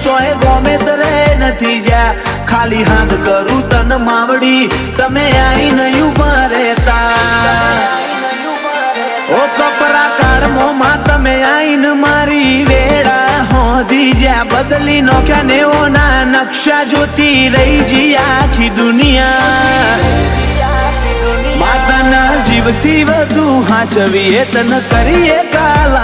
ચોય ગોમે તરે નથી જ્યાં ખાલી હાથ કરું તન માવડી તમે આઈ નહીં ઉભા રહેતા ઓ કપરા કાળમોમાં તમે આઈને મારી વેળા હોધી જ્યાં બદલી નોખ્યા નેવોના નકશા જોતી રહી જી આખી દુનિયા માતાના જીવથી વધુ હાચવીએ તન કરીએ કાલા